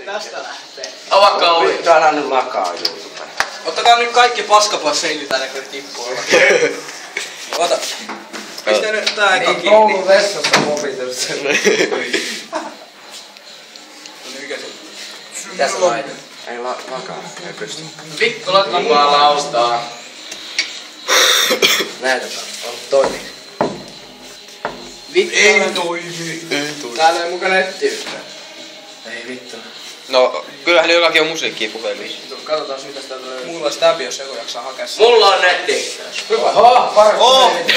Tästä lähtee. Avakkaa ovi. Täällä nyt makaa YouTube. Ottakaa nyt kaikki paska pois seililtä ja näkyy tippuu. Ota. Pistä nyt tää eka kiinni. Koulun vessassa mopitus sen. Mitä sä laitat? Ei makaa, ei pysty. Vikkulat kukaan laustaa. Näytetään, on toimii. Vittu. Ei toimi. Täällä ei muka nettiyhtää. Ei vittu. No, kyllähän jollakin on musiikkia puheliin. Katsotaan mitä täältä löytyy. Mulla olisi täbi, jos joku jaksaa hakea sen. Mulla on netti. Oho, parempi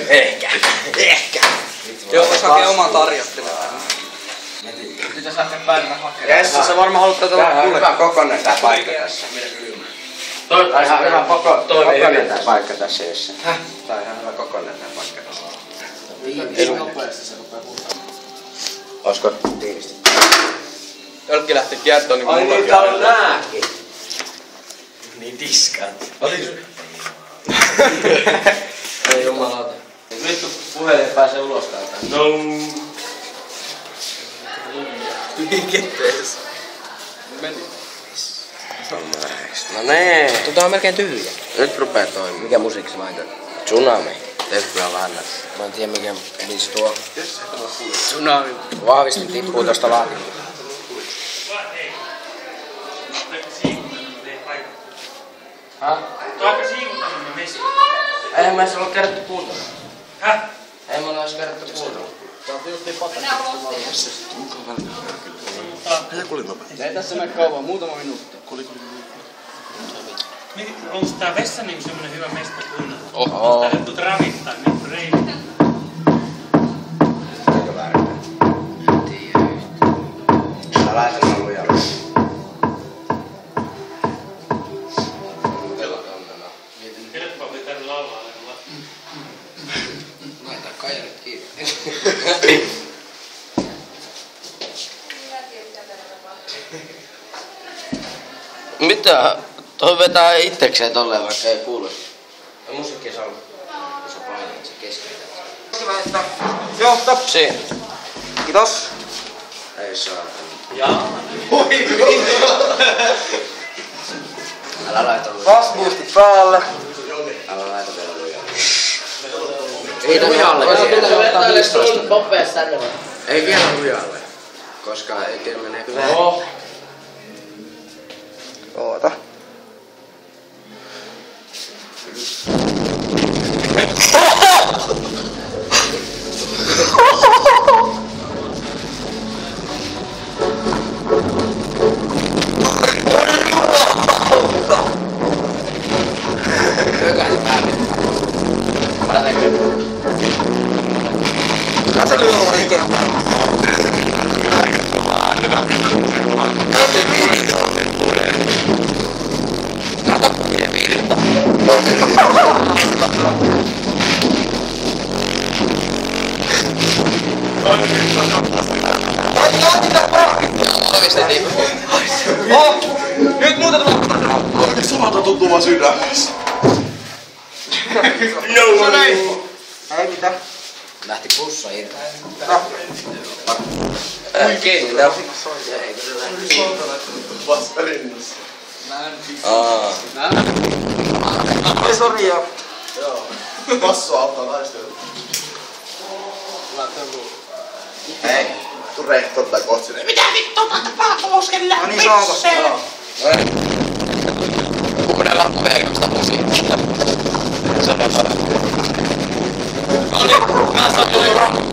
Ehkä. Joo, vois hakea oman tarjottimen. Mitä sä lähdet päivänä hakemaan? Jesse, sä varmaan haluat tätä Tää on hyvä kokonainen tää paikka tässä. Tää on ihan hyvä kokonainen tää paikka tässä Jesse. Häh? Tää on ihan hyvä kokonainen tää paikka tässä. Niin nopeasti se rupee huutamaan. Oisko tiivisti? Jollekin lähti kiertoon niin Ai niin, täällä on nääkin. Niin tiskaat. Ei jumalauta. Vittu puhelin pääsee ulos täältä. No. Liikenteessä. Meni. No nee. Tota on melkein tyhjä. Nyt rupee toimimaan. Mikä musiikki sä laitat? Tsunami. Tehtyä väännä. Mä en tiedä mikä biisi tuo. Tsunami. Vahvisti tippuu tosta laatikkoa. Aika siivuttaminen mesi. Eihän mä edes ollut kerätty puuta. Häh? Ei mulla edes kerätty puuta. Ei tässä mene kauan, muutama minuutti. Onko tää vessa niinku semmonen hyvä mesta kunnolla? Oho. Onko tää jotkut ravittaa niinku reilit? Eikö väärin? Mä laitan mä lujalle. Helppoa pitää laulaa aina. Laitaa kajarit kiinni. Mitä? Toi vetää itsekseen tolleen, vaikka ei kuulu. Ja musiikki saa, kun sä painat se keskeytät. Joo, stop. Siinä. Kiitos. Ei saa. Älä laita lujalle. Fastboostit päälle. Älä laita vielä lujalle. Ei lujalle. Vetäile sun nopees tänne vaan. Ei vielä lujalle. Koska ei tiedä meneekö väärin. Oota. Nyt muuta tulee. Oikein samalta tuntuu vaan sydämessä. No näin. Ei mitään. Lähti pussa irti. Kiinni. Vasta rinnassa. Ei sori joo. Joo. Basso auttaa taistelua. Ei. Tuu rehtori tai kohta sinne. Mitä vittua tapahtuu koskelle? No niin saako? Kuunnellaan puhelimesta musiikkia. Se on parempi. No niin, mä saan